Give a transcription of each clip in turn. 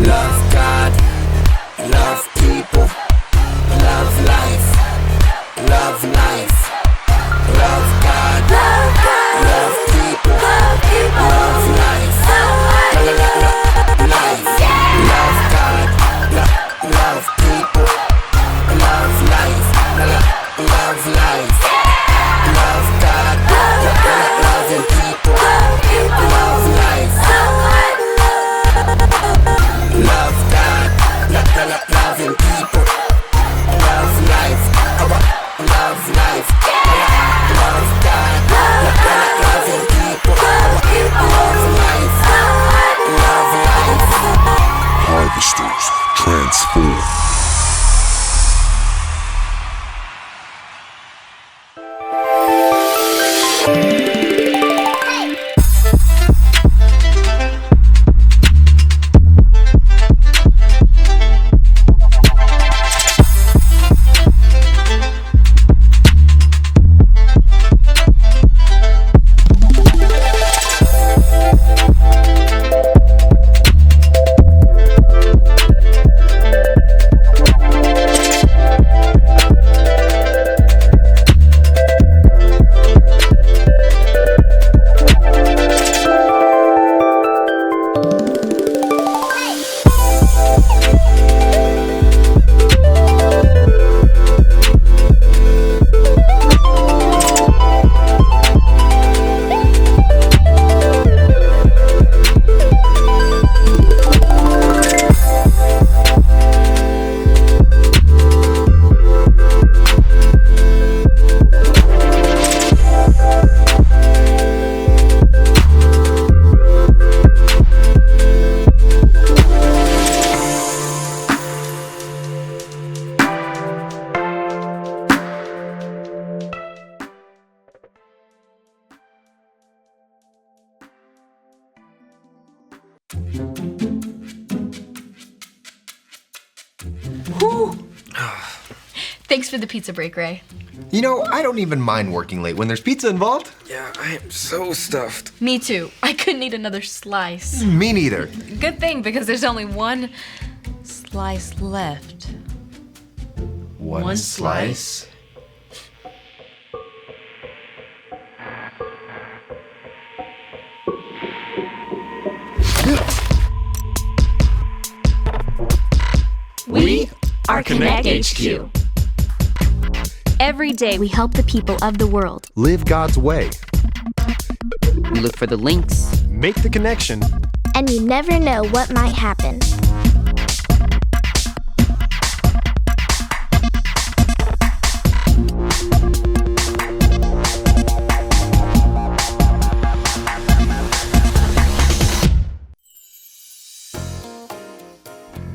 Love God, love people, love life, love life. Love God, love people, love life, life. Love God, love people, love life, love life. Love God, loving people, love life. Love God, loving people, love life, love life. Love God, loving people, love life, love life. Harvesters transform. Thanks for the pizza break, Ray. You know, I don't even mind working late when there's pizza involved. Yeah, I am so stuffed. Me too. I couldn't eat another slice. Me neither. Good thing, because there's only one slice left. One slice? We are Connect HQ. Every day we help the people of the world. Live God's way. We look for the links. Make the connection. And you never know what might happen.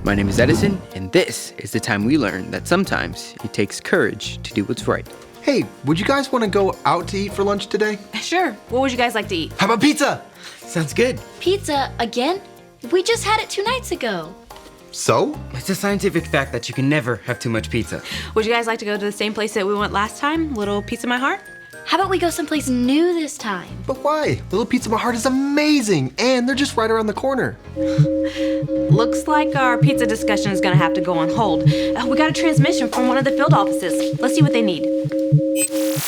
My name is Edison, and this is the time we learn that sometimes it takes courage to do what's right. Hey, would you guys want to go out to eat for lunch today? Sure. What would you guys like to eat? How about pizza? Sounds good. Pizza again? We just had it 2 nights ago. So? It's a scientific fact that you can never have too much pizza. Would you guys like to go to the same place that we went last time? Little Pizza My Heart? How about we go someplace new this time? But why? Little Pizza My Heart is amazing, and they're just right around the corner. Looks like our pizza discussion is gonna have to go on hold. We got a transmission from one of the field offices. Let's see what they need.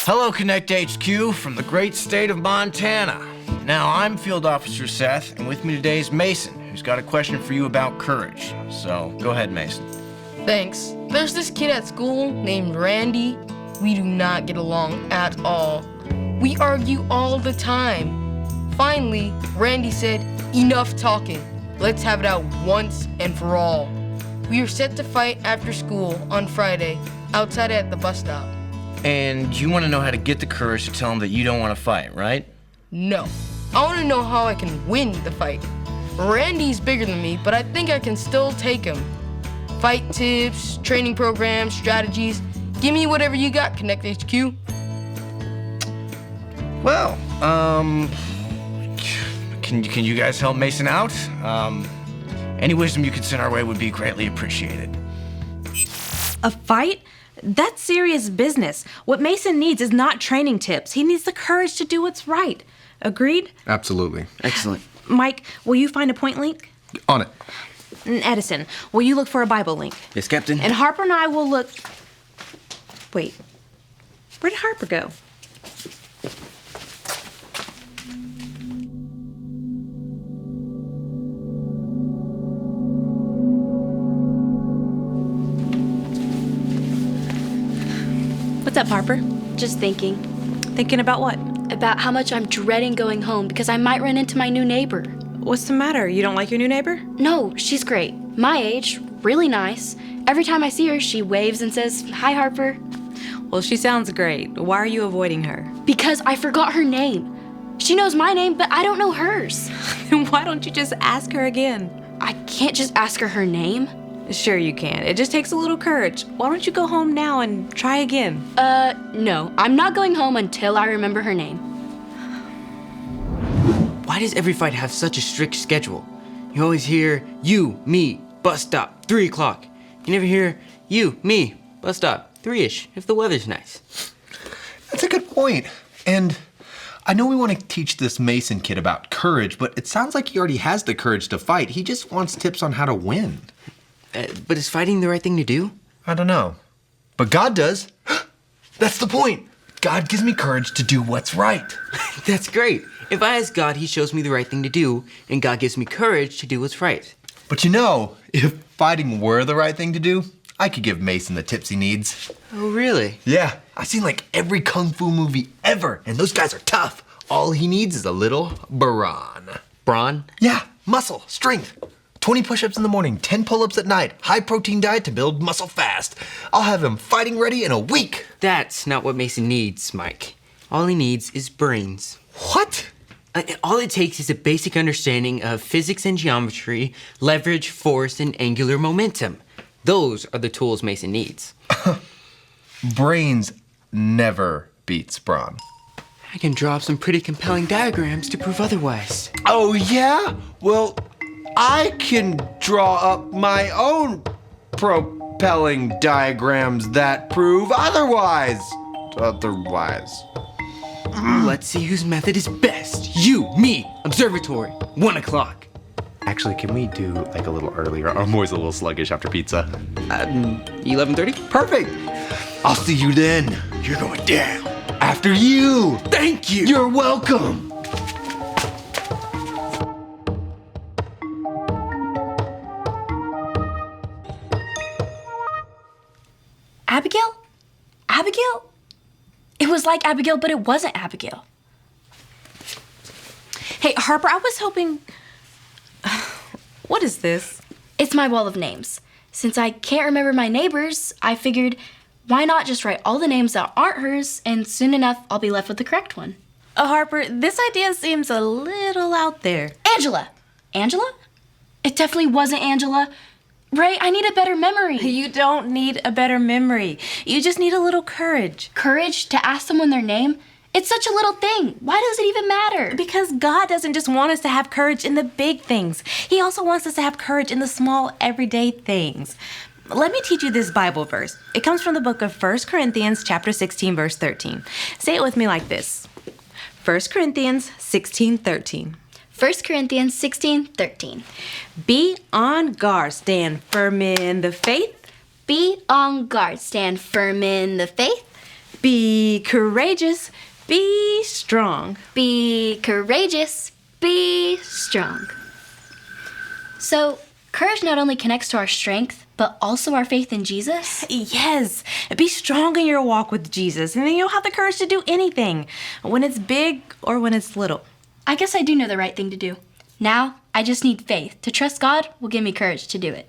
Hello, Connect HQ from the great state of Montana. Now, I'm Field Officer Seth, and with me today is Mason, who's got a question for you about courage. So, go ahead, Mason. Thanks. There's this kid at school named Randy. We do not get along at all. We argue all the time. Finally, Randy said, "Enough talking. Let's have it out once and for all." We are set to fight after school on Friday, outside at the bus stop. And you want to know how to get the courage to tell him that you don't want to fight, right? No. I want to know how I can win the fight. Randy's bigger than me, but I think I can still take him. Fight tips, training programs, strategies. Give me whatever you got, Connect HQ. Well, can you guys help Mason out? Any wisdom you could send our way would be greatly appreciated. A fight? That's serious business. What Mason needs is not training tips. He needs the courage to do what's right. Agreed? Absolutely. Excellent. Mike, will you find a point link? On it. Edison, will you look for a Bible link? Yes, Captain. And Harper and I will look... Wait, where did Harper go? What's up, Harper? Just thinking Thinking about what? about how much I'm dreading going home because I might run into my new neighbor. What's the matter? You don't like your new neighbor? No, she's great. My age, really nice. Every time I see her, she waves and says, "Hi, Harper." Well, she sounds great. Why are you avoiding her? Because I forgot her name. She knows my name, but I don't know hers. Why don't you just ask her again? I can't just ask her name. Sure you can. It just takes a little courage. Why don't you go home now and try again? No. I'm not going home until I remember her name. Why does every fight have such a strict schedule? You always hear, you, me, bus stop, 3 o'clock. You never hear, you, me, bus stop, 3-ish, if the weather's nice. That's a good point. And I know we want to teach this Mason kid about courage, but it sounds like he already has the courage to fight. He just wants tips on how to win. But is fighting the right thing to do? I don't know. But God does. That's the point. God gives me courage to do what's right. That's great. If I ask God, he shows me the right thing to do, and God gives me courage to do what's right. But you know, if fighting were the right thing to do, I could give Mason the tips he needs. Oh, really? Yeah, I've seen like every kung fu movie ever, and those guys are tough. All he needs is a little brawn. Brawn? Yeah, muscle, strength. 20 push-ups in the morning, 10 pull-ups at night, high-protein diet to build muscle fast. I'll have him fighting ready in a week. That's not what Mason needs, Mike. All he needs is brains. What? All it takes is a basic understanding of physics and geometry, leverage, force, and angular momentum. Those are the tools Mason needs. Brains never beats brawn. I can draw up some pretty compelling diagrams to prove otherwise. Oh yeah? Well, I can draw up my own propelling diagrams that prove otherwise. Let's see whose method is best. You, me, observatory, 1 o'clock. Actually, can we do like a little earlier? I'm always a little sluggish after pizza. 11:30? Perfect. I'll see you then. You're going down. After you. Thank you. You're welcome. Abigail? Abigail? It was like Abigail, but it wasn't Abigail. Hey, Harper, I was hoping... What is this? It's my wall of names. Since I can't remember my neighbors, I figured, why not just write all the names that aren't hers, and soon enough, I'll be left with the correct one. Harper, this idea seems a little out there. Angela! Angela? It definitely wasn't Angela. Ray, I need a better memory. You don't need a better memory. You just need a little courage. Courage to ask someone their name? It's such a little thing. Why does it even matter? Because God doesn't just want us to have courage in the big things. He also wants us to have courage in the small, everyday things. Let me teach you this Bible verse. It comes from the book of 1 Corinthians chapter 16, verse 13. Say it with me like this. 1 Corinthians 16:13. 1 Corinthians 16:13. Be on guard, stand firm in the faith. Be on guard, stand firm in the faith. Be courageous, be strong. Be courageous, be strong. So, courage not only connects to our strength, but also our faith in Jesus? Yes. Be strong in your walk with Jesus, and then you'll have the courage to do anything, when it's big or when it's little. I guess I do know the right thing to do. Now, I just need faith. To trust God will give me courage to do it.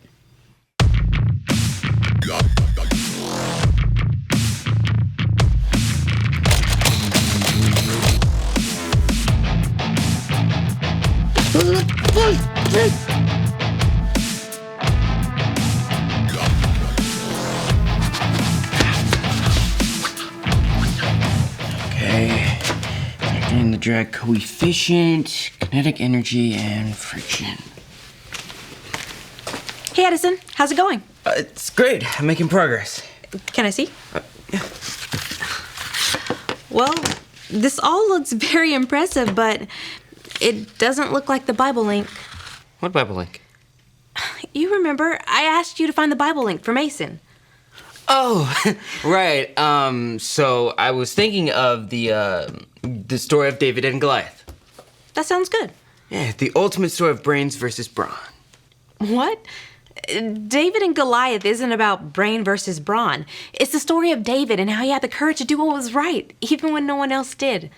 Okay. Factoring the drag coefficient, kinetic energy, and friction. Hey, Edison, how's it going? It's great. I'm making progress. Can I see? Yeah. Well, this all looks very impressive, but it doesn't look like the Bible link. What Bible link? You remember, I asked you to find the Bible link for Mason. Oh, right. So I was thinking of the story of David and Goliath. That sounds good. Yeah, the ultimate story of brains versus brawn. What? David and Goliath isn't about brain versus brawn. It's the story of David and how he had the courage to do what was right, even when no one else did.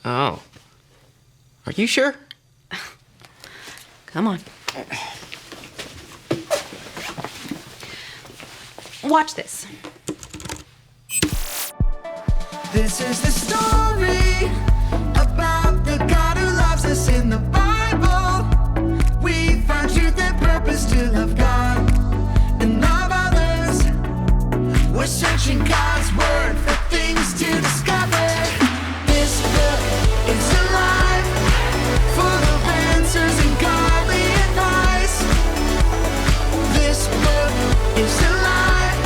Oh. Are you sure? Come on. Watch this. This is the story about the God who loves us in the Bible. We found truth and purpose to love God and love others. We're searching God's word for things to discover. This book is alive, full of answers and godly advice. This book is alive.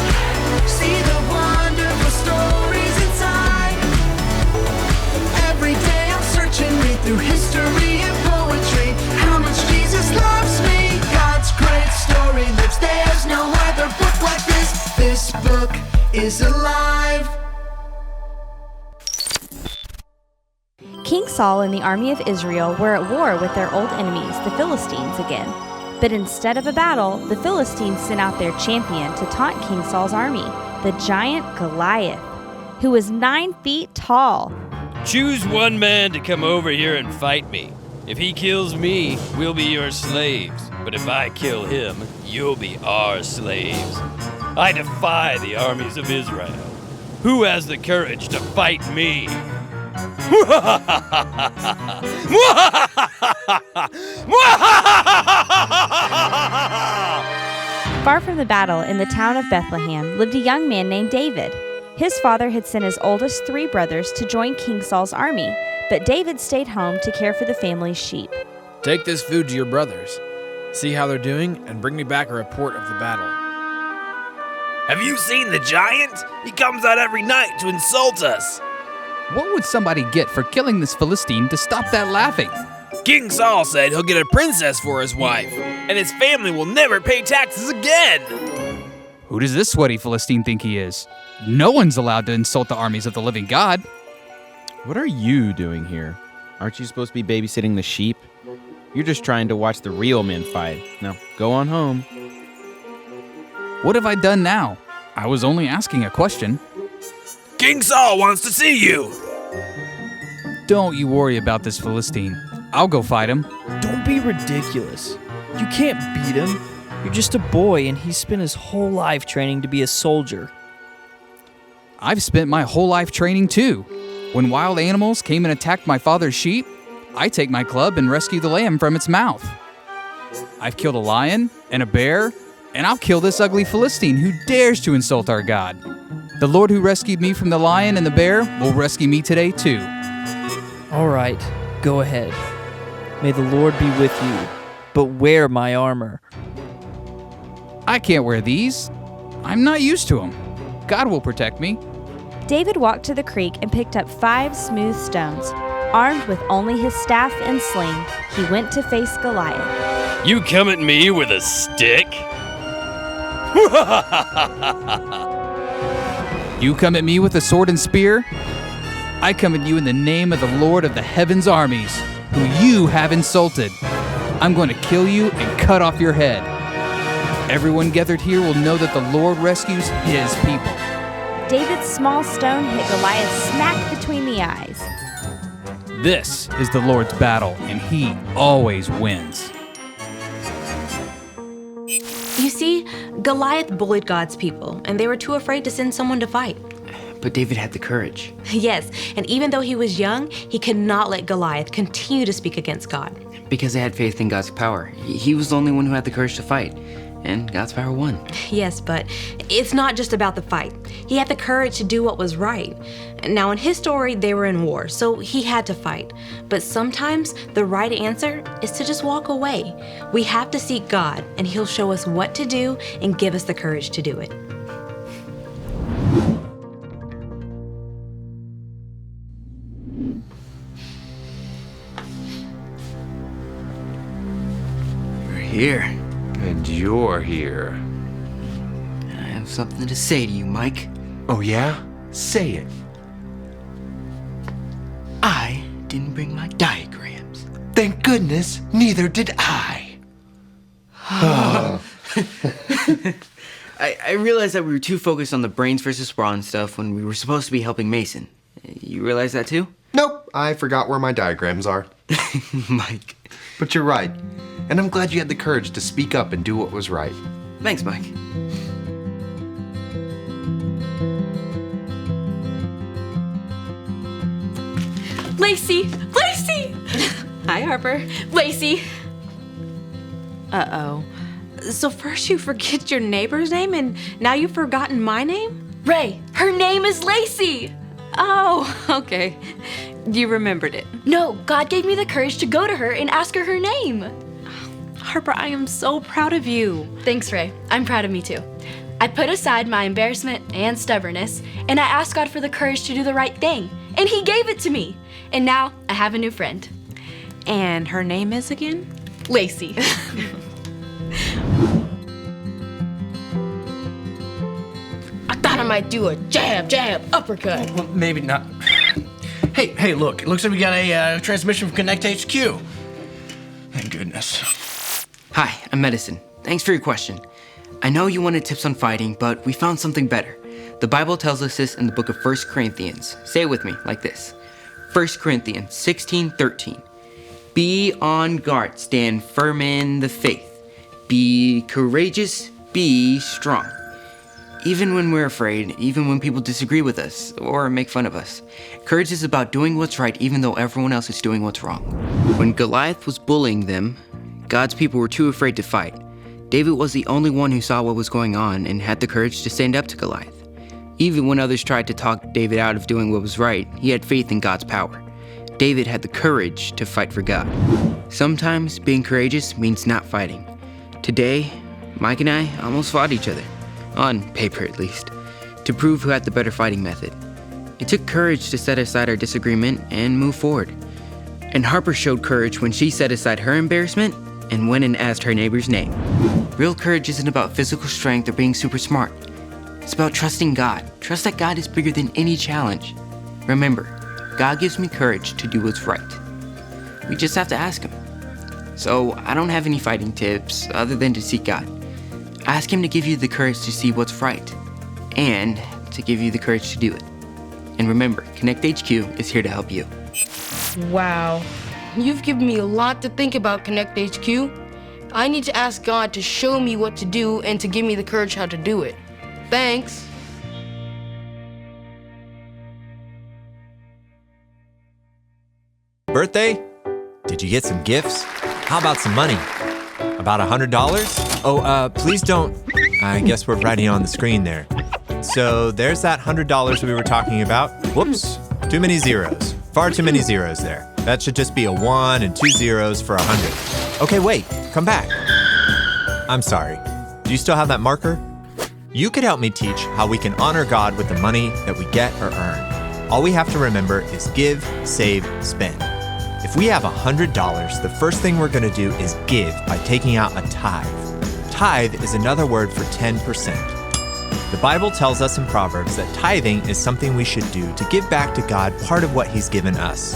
See the wonderful stories inside. Every day I'm searching, read through history and poetry. How much Jesus loves me. God's great story lives. There's no other book like this. This book is alive. King Saul and the army of Israel were at war with their old enemies, the Philistines, again. But instead of a battle, the Philistines sent out their champion to taunt King Saul's army, the giant Goliath, who was 9 feet tall. Choose one man to come over here and fight me. If he kills me, we'll be your slaves. But if I kill him, you'll be our slaves. I defy the armies of Israel. Who has the courage to fight me? Far from the battle, in the town of Bethlehem, lived a young man named David. His father had sent his oldest 3 brothers to join King Saul's army, but David stayed home to care for the family's sheep. Take this food to your brothers. See how they're doing, and bring me back a report of the battle. Have you seen the giant? He comes out every night to insult us. What would somebody get for killing this Philistine to stop that laughing? King Saul said he'll get a princess for his wife, and his family will never pay taxes again. Who does this sweaty Philistine think he is? No one's allowed to insult the armies of the living God. What are you doing here? Aren't you supposed to be babysitting the sheep? You're just trying to watch the real men fight. Now, go on home. What have I done now? I was only asking a question. King Saul wants to see you. Don't you worry about this Philistine. I'll go fight him. Don't be ridiculous. You can't beat him. You're just a boy, and he's spent his whole life training to be a soldier. I've spent my whole life training too. When wild animals came and attacked my father's sheep, I take my club and rescue the lamb from its mouth. I've killed a lion and a bear, and I'll kill this ugly Philistine who dares to insult our God. The Lord who rescued me from the lion and the bear will rescue me today too. All right, go ahead. May the Lord be with you, but wear my armor. I can't wear these. I'm not used to them. God will protect me. David walked to the creek and picked up 5 smooth stones. Armed with only his staff and sling, he went to face Goliath. You come at me with a stick? You come at me with a sword and spear? I come at you in the name of the Lord of the heavens' armies, who you have insulted. I'm going to kill you and cut off your head. Everyone gathered here will know that the Lord rescues his people. David's small stone hit Goliath smack between the eyes. This is the Lord's battle, and he always wins. You see, Goliath bullied God's people, and they were too afraid to send someone to fight. But David had the courage. Yes, and even though he was young, he could not let Goliath continue to speak against God. Because they had faith in God's power. He was the only one who had the courage to fight. And God's power won. Yes, but it's not just about the fight. He had the courage to do what was right. Now, in his story, they were in war, so he had to fight. But sometimes the right answer is to just walk away. We have to seek God, and He'll show us what to do and give us the courage to do it. We're here. And you're here. I have something to say to you, Mike. Oh, yeah? Say it. I didn't bring my diagrams. Thank goodness, neither did I. I realized that we were too focused on the brains versus brawn stuff when we were supposed to be helping Mason. You realize that too? Nope, I forgot where my diagrams are. Mike. But you're right. And I'm glad you had the courage to speak up and do what was right. Thanks, Mike. Lacey! Lacey! Hi, Harper. Lacey! Uh-oh. So first you forget your neighbor's name, and now you've forgotten my name? Ray, her name is Lacey. Oh, okay. You remembered it. No, God gave me the courage to go to her and ask her name. Harper, I am so proud of you. Thanks, Ray. I'm proud of me too. I put aside my embarrassment and stubbornness, and I asked God for the courage to do the right thing, and He gave it to me. And now I have a new friend. And her name is again? Lacey. I thought I might do a jab, jab, uppercut. Well, maybe not. Hey, look. It looks like we got a transmission from Connect HQ. Thank goodness. Hi, I'm Medicine. Thanks for your question. I know you wanted tips on fighting, but we found something better. The Bible tells us this in the book of 1 Corinthians. Say it with me, like this. 1 Corinthians 16:13. Be on guard, stand firm in the faith. Be courageous, be strong. Even when we're afraid, even when people disagree with us or make fun of us. Courage is about doing what's right even though everyone else is doing what's wrong. When Goliath was bullying them, God's people were too afraid to fight. David was the only one who saw what was going on and had the courage to stand up to Goliath. Even when others tried to talk David out of doing what was right, he had faith in God's power. David had the courage to fight for God. Sometimes being courageous means not fighting. Today, Mike and I almost fought each other, on paper at least, to prove who had the better fighting method. It took courage to set aside our disagreement and move forward. And Harper showed courage when she set aside her embarrassment and went and asked her neighbor's name. Real courage isn't about physical strength or being super smart. It's about trusting God. Trust that God is bigger than any challenge. Remember, God gives me courage to do what's right. We just have to ask Him. So I don't have any fighting tips other than to seek God. Ask Him to give you the courage to see what's right and to give you the courage to do it. And remember, Connect HQ is here to help you. Wow. You've given me a lot to think about, Connect HQ. I need to ask God to show me what to do and to give me the courage how to do it. Thanks. Birthday? Did you get some gifts? How about some money? About $100? Oh, please don't. I guess we're writing on the screen there. So there's that $100 we were talking about. Whoops, too many zeros. Far too many zeros there. That should just be a 1 and 2 zeros for 100. Okay, wait, come back. I'm sorry. Do you still have that marker? You could help me teach how we can honor God with the money that we get or earn. All we have to remember is give, save, spend. If we have $100, the first thing we're going to do is give by taking out a tithe. Tithe is another word for 10%. The Bible tells us in Proverbs that tithing is something we should do to give back to God part of what He's given us.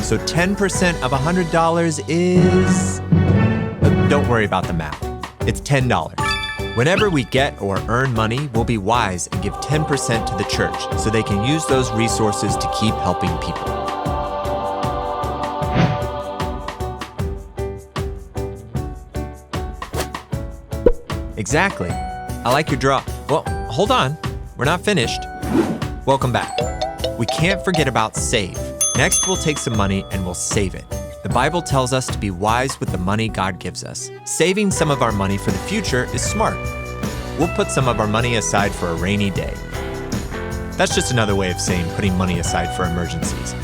So 10% of $100 is... don't worry about the math. It's $10. Whenever we get or earn money, we'll be wise and give 10% to the church so they can use those resources to keep helping people. Exactly. I like your draw. Well, hold on. We're not finished. Welcome back. We can't forget about save. Next, we'll take some money and we'll save it. The Bible tells us to be wise with the money God gives us. Saving some of our money for the future is smart. We'll put some of our money aside for a rainy day. That's just another way of saying putting money aside for emergencies.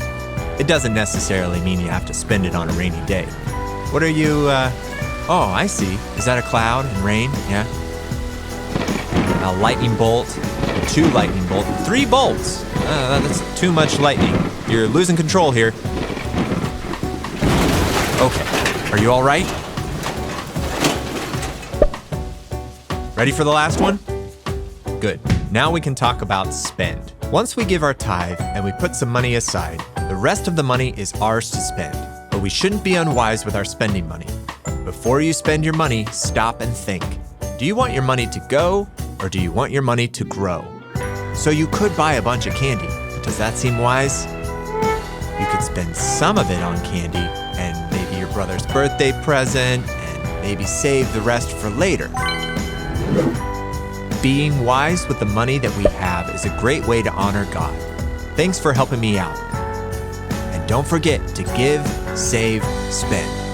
It doesn't necessarily mean you have to spend it on a rainy day. What are you, oh, I see. Is that a cloud and rain? Yeah. A lightning bolt, 2 lightning bolts, 3 bolts. That's too much lightning. You're losing control here. Okay, are you all right? Ready for the last one? Good. Now we can talk about spend. Once we give our tithe and we put some money aside, the rest of the money is ours to spend. But we shouldn't be unwise with our spending money. Before you spend your money, stop and think. Do you want your money to go, or do you want your money to grow? So you could buy a bunch of candy. Does that seem wise? You could spend some of it on candy and maybe your brother's birthday present and maybe save the rest for later. Being wise with the money that we have is a great way to honor God. Thanks for helping me out. And don't forget to give, save, spend.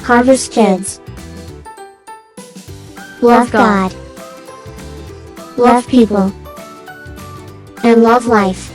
Harvest Kids. Love God. Love people. And love life.